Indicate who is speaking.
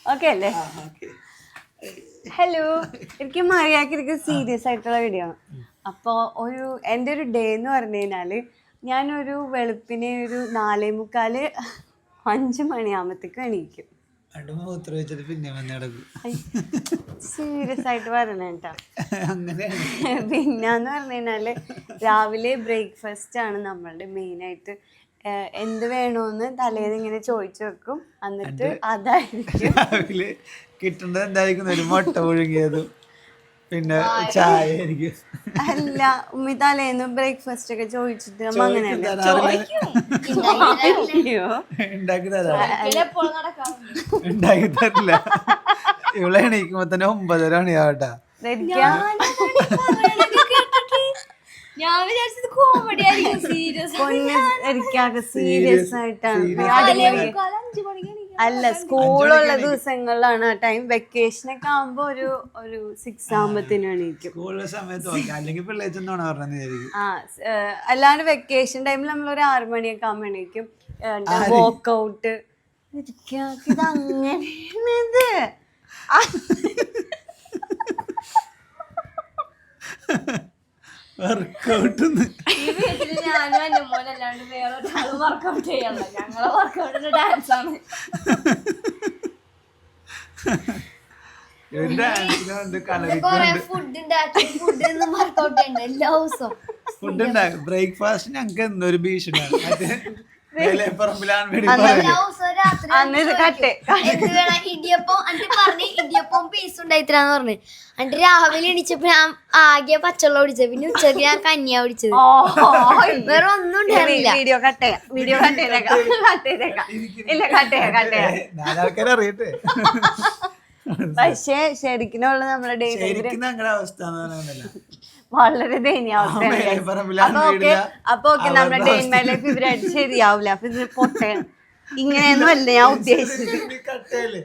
Speaker 1: Okay അല്ലേ? Hello, എനിക്ക് മറിയാക്കി serious ആയിട്ടുള്ള വീഡിയോ ആണ്. അപ്പോൾ എൻ്റെ ഒരു ഡേ എന്ന് പറഞ്ഞു കഴിഞ്ഞാൽ ഞാനൊരു വെളുപ്പിനെ ഒരു 4:45 5 മണിയാകുമ്പോഴത്തേക്കും എണീക്കും. സീരിയസ് ആയിട്ട് പറയണ കേട്ടോ. പിന്നെന്ന് പറഞ്ഞു കഴിഞ്ഞാല് രാവിലെ ബ്രേക്ക്ഫാസ്റ്റ് ആണ് നമ്മളുടെ മെയിനായിട്ട്. എന്ത് വേണോന്ന് തലേന്ന് ഇങ്ങനെ ചോദിച്ചു വെക്കും. എന്നിട്ട് അതായിരിക്കും
Speaker 2: രാവിലെ കിട്ടേണ്ടത്. എന്തായിരിക്കും? ഒരു മുട്ട പുഴുങ്ങിയതും പിന്നെ ചായ ആയിരിക്കും.
Speaker 1: അല്ല, ഉമ്മി തലേന്ന് ബ്രേക്ക്ഫാസ്റ്റ് ഒക്കെ ചോദിച്ചിട്ട് നമ്മ അങ്ങനെയല്ല
Speaker 2: ഉണ്ടാക്കി തരില്ല. ഇവിടെ എണീക്കുമ്പോ തന്നെ 9:30 മണിയാവട്ടാ.
Speaker 3: ഞാൻ വിചാരിച്ചത് കോമഡി ആയിരിക്കും.
Speaker 1: സീരിയസ് ആയിട്ടാണ്. അല്ല, സ്കൂളുള്ള ദിവസങ്ങളിലാണ് ആ ടൈം. വെക്കേഷനൊക്കെ ആകുമ്പോ ഒരു 6 ആകുമ്പത്തിന് എണീക്കും. അല്ലാണ്ട് വെക്കേഷൻ ടൈമിൽ നമ്മളൊരു 6 മണിയൊക്കെ ആകുമ്പോ എണീക്കും. വോക്കൗട്ട് ഇത് അങ്ങനെയാണിത്.
Speaker 3: ഈ വീട്ടില് ഞാനും എന്റെ മോനല്ലാണ്ട് വേറെ ഒരാളും വർക്കൗട്ട് ചെയ്യണ്ട. ഞങ്ങളെ വർക്കൗട്ടിന്റെ ഡാൻസ് ആണ്. കൊറേ ഫുഡ് ഉണ്ടാക്കി ഫുഡ് വർക്കൗട്ട് ചെയ്യണ്ട എല്ലാ ദിവസവും.
Speaker 2: ഫുഡ് ഉണ്ടാക്കും. ബ്രേക്ക്ഫാസ്റ്റ് ഞങ്ങൾക്ക് എന്നൊരു ഭീഷണിയാണ്.
Speaker 3: ഇടിയപ്പം എന്നിട്ട് പറഞ്ഞ് ഇടിയപ്പം പീസ് ഉണ്ടായിത്തരാന്ന് പറഞ്ഞു. എന്നിട്ട് രാവിലെ എണീച്ചപ്പോ ഞാൻ ആകെ പച്ചവെള്ളം കുടിച്ചത്. പിന്നെ ഉച്ചക്ക് ഞാൻ കഞ്ഞിയാ കുടിച്ചത്. വേറെ ഒന്നും ഉണ്ടായിരുന്നില്ല.
Speaker 1: വീഡിയോ പക്ഷേ ശരിക്കുള്ള നമ്മുടെ ഡെയിലി വളരെ ദയനീയാവസ്ഥയാണ്. അപ്പൊ നമ്മുടെ ഡേ ഇൻ മൈ ലൈഫ് ഇവരായിട്ട് ശരിയാവില്ല. അപ്പൊ ഇത് പൊട്ടയാണ്. ഇങ്ങനെയൊന്നും അല്ല ഞാൻ ഉദ്ദേശിച്ചത്.